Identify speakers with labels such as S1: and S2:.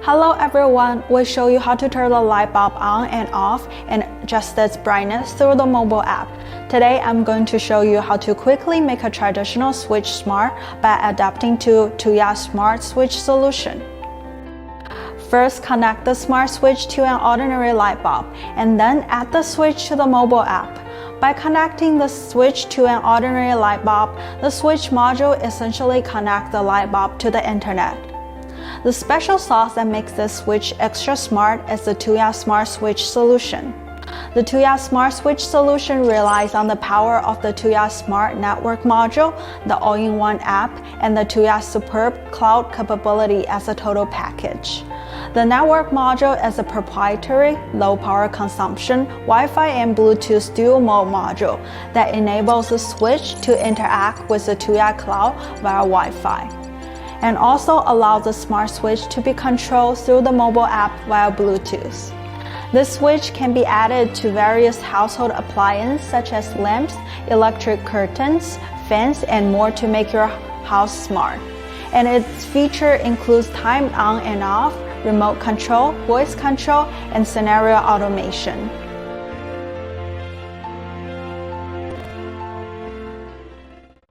S1: Hello everyone, we'll show you how to turn the light bulb on and off and adjust its brightness through the mobile app. Today I'm going to show you how to quickly make a traditional switch smart by adapting to Tuya smart switch solution. First, connect the smart switch to an ordinary light bulb and then add the switch to the mobile app. By connecting the switch to an ordinary light bulb, the switch module essentially connects the light bulb to the internet. The special sauce that makes this switch extra smart is the Tuya Smart Switch solution. The Tuya Smart Switch solution relies on the power of the Tuya Smart Network module, the all-in-one app, and the Tuya superb cloud capability as a total package. The network module is a proprietary, low power consumption, Wi-Fi and Bluetooth dual mode module that enables the switch to interact with the Tuya cloud via Wi-Fi, and also allows the smart switch to be controlled through the mobile app via Bluetooth. This switch can be added to various household appliances such as lamps, electric curtains, fans, and more to make your house smart. And its feature includes timed on and off, remote control, voice control, and scenario automation.